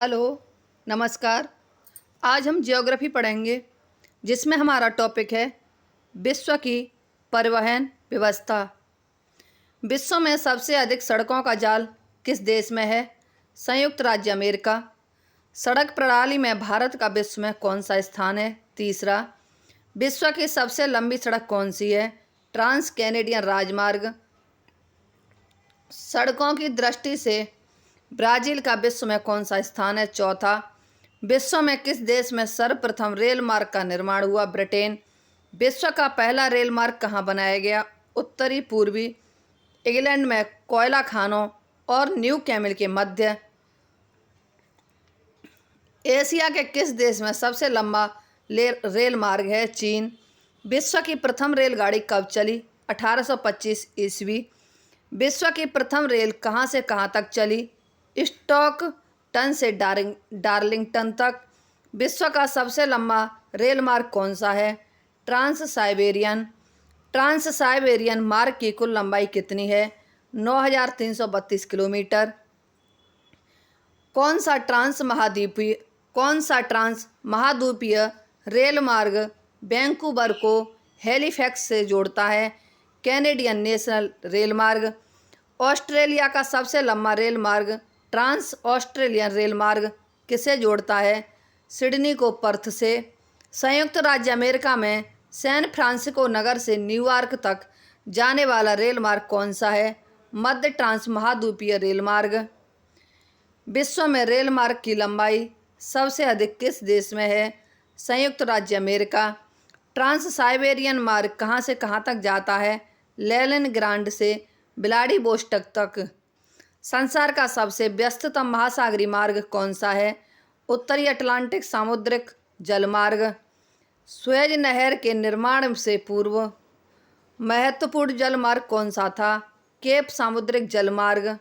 Hello, नमस्कार। आज हम ज्योग्राफी पढ़ेंगे जिसमें हमारा टॉपिक है विश्व की परिवहन व्यवस्था। विश्व में सबसे अधिक सड़कों का जाल किस देश में है? संयुक्त राज्य अमेरिका। सड़क प्रणाली में भारत का विश्व में कौन सा स्थान है? तीसरा। विश्व की सबसे लंबी सड़क कौन सी है? ट्रांस कैनेडियन राजमार्ग। सड़कों की दृष्टि से ब्राज़ील का विश्व में कौन सा स्थान है? चौथा। विश्व में किस देश में सर्वप्रथम रेल मार्ग का निर्माण हुआ? ब्रिटेन। विश्व का पहला रेल मार्ग कहाँ बनाया गया? उत्तरी पूर्वी इंग्लैंड में कोयला खानों और न्यू कैमल के मध्य। एशिया के किस देश में सबसे लंबा रेल मार्ग है? चीन। विश्व की प्रथम रेलगाड़ी कब चली? 1825 ईस्वी। विश्व की प्रथम रेल कहाँ से कहाँ तक चली? स्टॉकटन से डार्लिंगटन तक। विश्व का सबसे लंबा रेल मार्ग कौन सा है? ट्रांस साइबेरियन मार्ग की कुल लंबाई कितनी है? 9332 किलोमीटर। कौन सा ट्रांस महाद्वीपीय रेल मार्ग वैंकूवर को हैलिफैक्स से जोड़ता है? कैनेडियन नेशनल रेल मार्ग। ऑस्ट्रेलिया का सबसे लंबा रेल मार्ग ट्रांस ऑस्ट्रेलियन रेल मार्ग किसे जोड़ता है? सिडनी को पर्थ से। संयुक्त राज्य अमेरिका में सैन फ्रांसिस्को नगर से न्यूयॉर्क तक जाने वाला रेल मार्ग कौन सा है? मध्य ट्रांस महाद्वीपीय रेल मार्ग। विश्व में रेल मार्ग की लंबाई सबसे अधिक किस देश में है? संयुक्त राज्य अमेरिका। ट्रांस साइबेरियन मार्ग कहाँ से कहाँ तक जाता है? लेनिनग्राड से व्लादिवोस्टोक तक। संसार का सबसे व्यस्ततम महासागरीय मार्ग कौन सा है? उत्तरी अटलांटिक सामुद्रिक जलमार्ग। सुएज नहर के निर्माण से पूर्व महत्वपूर्ण जलमार्ग कौन सा था? केप सामुद्रिक जलमार्ग।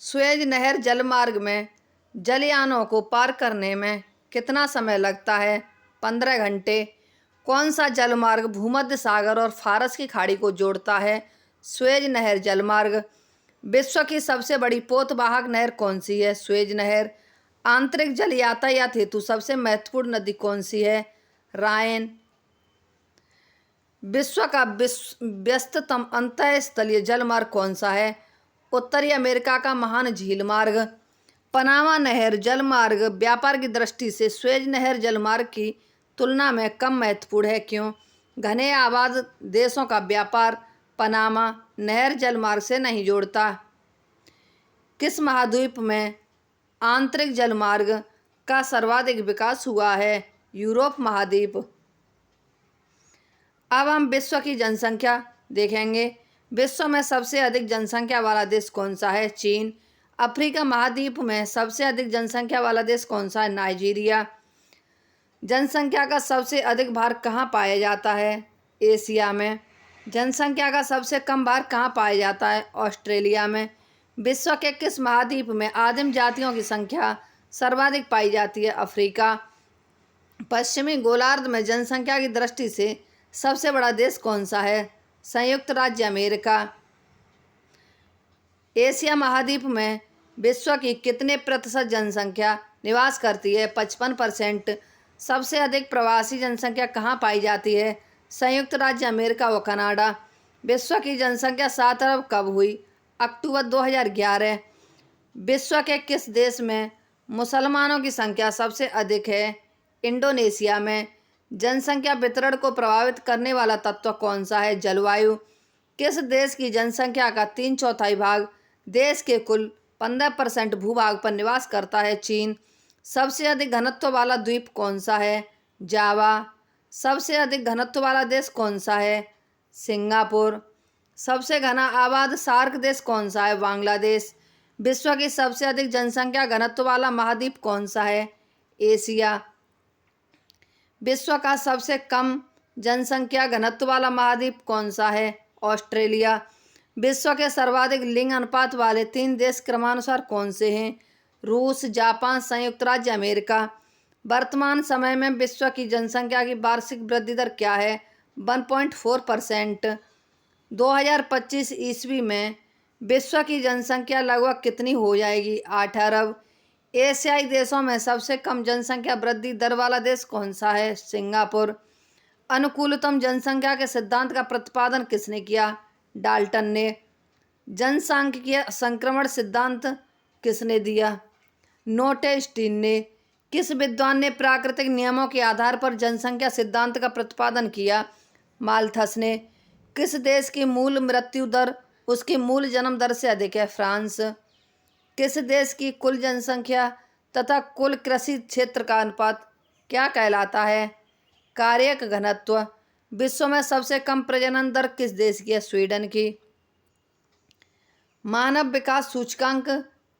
सुएज नहर जलमार्ग में जलयानों को पार करने में कितना समय लगता है? 15 घंटे। कौन सा जलमार्ग भूमध्य सागर और फारस की खाड़ी को जोड़ता है? सुएज नहर जलमार्ग। विश्व की सबसे बड़ी पोतवाहक नहर कौन सी है? सुएज नहर। आंतरिक जल यातायात हेतु सबसे महत्वपूर्ण नदी कौन सी है? रायन। विश्व का व्यस्ततम अंतःस्थलीय जलमार्ग कौन सा है? उत्तरी अमेरिका का महान झील मार्ग। पनामा नहर जलमार्ग व्यापार की दृष्टि से सुएज नहर जलमार्ग की तुलना में कम महत्वपूर्ण है, क्यों? घने आबाद देशों का व्यापार पनामा नहर जलमार्ग से नहीं जोड़ता। किस महाद्वीप में आंतरिक जलमार्ग का सर्वाधिक विकास हुआ है? यूरोप महाद्वीप। अब हम विश्व की जनसंख्या देखेंगे। विश्व में सबसे अधिक जनसंख्या वाला देश कौन सा है? चीन। अफ्रीका महाद्वीप में सबसे अधिक जनसंख्या वाला देश कौन सा है? नाइजीरिया। जनसंख्या का सबसे अधिक भार कहाँ पाया जाता है? एशिया में। जनसंख्या का सबसे कम भार कहाँ पाया जाता है? ऑस्ट्रेलिया में। विश्व के किस महाद्वीप में आदिम जातियों की संख्या सर्वाधिक पाई जाती है? अफ्रीका। पश्चिमी गोलार्ध में जनसंख्या की दृष्टि से सबसे बड़ा देश कौन सा है? संयुक्त राज्य अमेरिका। एशिया महाद्वीप में विश्व की कितने प्रतिशत जनसंख्या निवास करती है? 55%। सबसे अधिक प्रवासी जनसंख्या कहाँ पाई जाती है? संयुक्त राज्य अमेरिका व कनाडा। विश्व की जनसंख्या 7 अरब कब हुई? अक्टूबर 2011। विश्व के किस देश में मुसलमानों की संख्या सबसे अधिक है? इंडोनेशिया में। जनसंख्या वितरण को प्रभावित करने वाला तत्व कौन सा है? जलवायु। किस देश की जनसंख्या का 3/4 भाग देश के कुल 15% भूभाग पर निवास करता है? चीन। सबसे अधिक घनत्व वाला द्वीप कौन सा है? जावा। सबसे अधिक घनत्व वाला देश कौन सा है? सिंगापुर। सबसे घना आबाद सार्क देश कौन सा है? बांग्लादेश। विश्व की सबसे अधिक जनसंख्या घनत्व वाला महाद्वीप कौन सा है? एशिया। विश्व का सबसे कम जनसंख्या घनत्व वाला महाद्वीप कौन सा है? ऑस्ट्रेलिया। विश्व के सर्वाधिक लिंग अनुपात वाले 3 देश क्रमानुसार कौन से हैं? रूस, जापान, संयुक्त राज्य अमेरिका। वर्तमान समय में विश्व की जनसंख्या की वार्षिक वृद्धि दर क्या है? 1.4%। 2025 ईस्वी में विश्व की जनसंख्या लगभग कितनी हो जाएगी? 8 अरब। एशियाई देशों में सबसे कम जनसंख्या वृद्धि दर वाला देश कौन सा है? सिंगापुर। अनुकूलतम जनसंख्या के सिद्धांत का प्रतिपादन किसने किया? डाल्टन ने। जनसांख्यिकीय संक्रमण सिद्धांत किसने दिया? नोटेस्टीन ने। किस विद्वान ने प्राकृतिक नियमों के आधार पर जनसंख्या सिद्धांत का प्रतिपादन किया? माल्थस ने। किस देश की मूल मृत्यु दर उसकी मूल जन्म दर से अधिक है? फ्रांस। किस देश की कुल जनसंख्या तथा कुल कृषि क्षेत्र का अनुपात क्या कहलाता है? कार्यक घनत्व। विश्व में सबसे कम प्रजनन दर किस देश की है? स्वीडन की। मानव विकास सूचकांक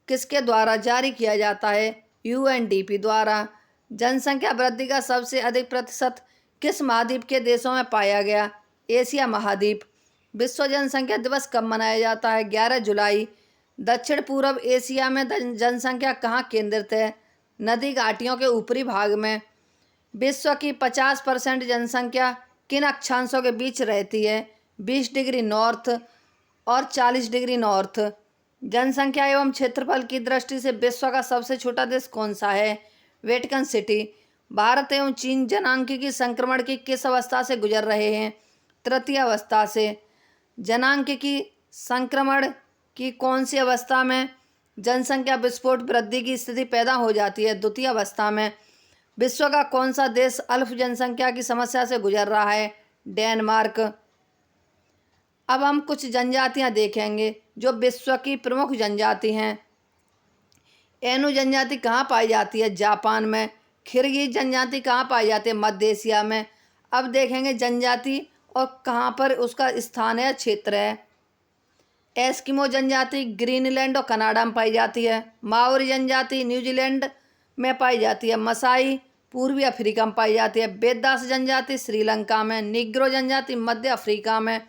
किसके द्वारा जारी किया जाता है? यूएनडीपी द्वारा। जनसंख्या वृद्धि का सबसे अधिक प्रतिशत किस महाद्वीप के देशों में पाया गया? एशिया महाद्वीप। विश्व जनसंख्या दिवस कब मनाया जाता है? 11 जुलाई। दक्षिण पूर्व एशिया में जनसंख्या कहाँ केंद्रित है? नदी घाटियों के ऊपरी भाग में। विश्व की 50% जनसंख्या किन अक्षांशों के बीच रहती है? 20 डिग्री नॉर्थ और 40 डिग्री नॉर्थ। जनसंख्या एवं क्षेत्रफल की दृष्टि से विश्व का सबसे छोटा देश कौन सा है? Vatican city. भारत एवं चीन जनांकीय संक्रमण की किस अवस्था से गुजर रहे हैं? तृतीय अवस्था से। जनांकीय संक्रमण की कौन सी अवस्था में जनसंख्या विस्फोट वृद्धि की स्थिति पैदा हो जाती है? द्वितीय अवस्था में। विश्व का कौन सा देश अल्प जनसंख्या की समस्या से गुजर रहा है? डेनमार्क। अब हम कुछ जनजातियां देखेंगे जो विश्व की प्रमुख जनजाति हैं। एनु जनजाति कहाँ पाई जाती है? जापान में। किर्गिज जनजाति कहाँ पाई जाती है? मध्य एशिया में। अब देखेंगे जनजाति और कहाँ पर उसका स्थान है, क्षेत्र है। एस्किमो जनजाति ग्रीनलैंड और कनाडा में पाई जाती है। माओरी जनजाति न्यूजीलैंड में पाई जाती है। मसाई पूर्वी अफ्रीका में पाई जाती है। बेदास जनजाति श्रीलंका में। निग्रो जनजाति मध्य अफ्रीका में।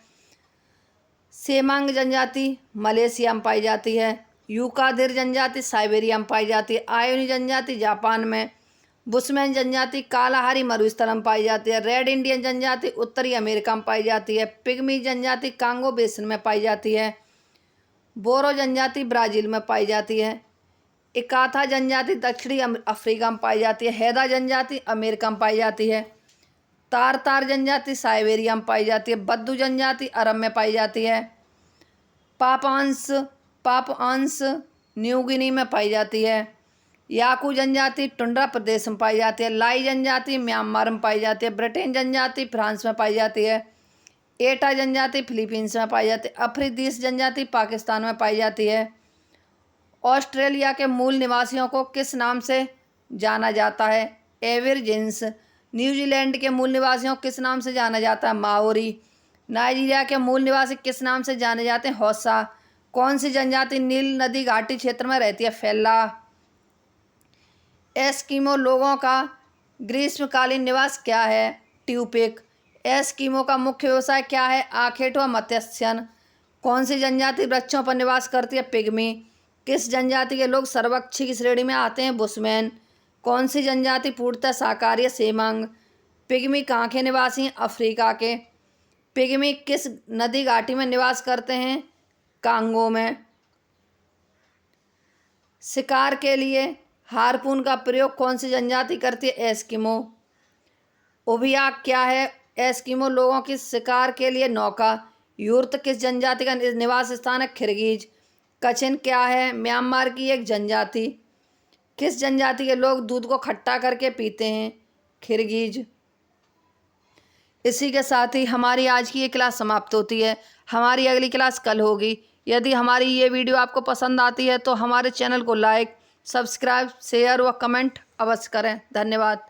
सेमांग जनजाति मलेशिया में पाई जाती है। यूकादिर जनजाति साइबेरिया में पाई जाती है। आयोनी जनजाति जापान में। बुशमैन जनजाति कालाहारी मरुस्थल में पाई जाती है। रेड इंडियन जनजाति उत्तरी अमेरिका में पाई जाती है। पिग्मी जनजाति कांगो बेसिन में पाई जाती है। बोरो जनजाति ब्राज़ील में पाई जाती है। इकाथा जनजाति दक्षिणी अफ्रीका में पाई जाती है। हैदा जनजाति अमेरिका में पाई जाती है। तारतार जनजाति साइबेरिया में पाई जाती है। बद्दू जनजाति अरब में पाई जाती है। पापुआंस न्यू गिनी में पाई जाती है। याकू जनजाति टुंड्रा प्रदेश में पाई जाती है। लाई जनजाति म्यांमार में पाई जाती है। ब्रिटेन जनजाति फ्रांस में पाई जाती है। एटा जनजाति फिलीपींस में पाई जाती है। अफ्रीदीस जनजाति पाकिस्तान में पाई जाती है। ऑस्ट्रेलिया के मूल निवासियों को किस नाम से जाना जाता है? एबरजीन्स। न्यूजीलैंड के मूल निवासियों को किस नाम से जाना जाता है? माओरी। नाइजीरिया के मूल निवासी किस नाम से जाने जाते हैं? हौसा। कौन सी जनजाति नील नदी घाटी क्षेत्र में रहती है? फेल्ला। एस्किमो लोगों का ग्रीष्मकालीन निवास क्या है? ट्यूपिक। एस्किमो का मुख्य व्यवसाय क्या है? आखेट व मत्स्यन। कौन सी जनजाति वृक्षों पर निवास करती है? पिग्मी। किस जनजाति के लोग सर्वक्षी की श्रेणी में आते हैं? बुशमैन। कौन सी जनजाति पूर्णतः शाकाहारी है? सेमांग। पिग्मी कहाँ के निवासी हैं? अफ्रीका के। पिग्मी किस नदी घाटी में निवास करते हैं? कांगो में। शिकार के लिए हार्पून का प्रयोग कौन सी जनजाति करती है? एस्किमो। उभियाक क्या है? एस्किमो लोगों की शिकार के लिए नौका। यूर्त किस जनजाति का निवास स्थान है? किर्गिज। कचिन क्या है? म्यांमार की एक जनजाति। किस जनजाति के लोग दूध को खट्टा करके पीते हैं? किर्गिज। इसी के साथ ही हमारी आज की ये क्लास समाप्त होती है। हमारी अगली क्लास कल होगी। यदि हमारी ये वीडियो आपको पसंद आती है तो हमारे चैनल को लाइक, सब्सक्राइब, शेयर व कमेंट अवश्य करें। धन्यवाद।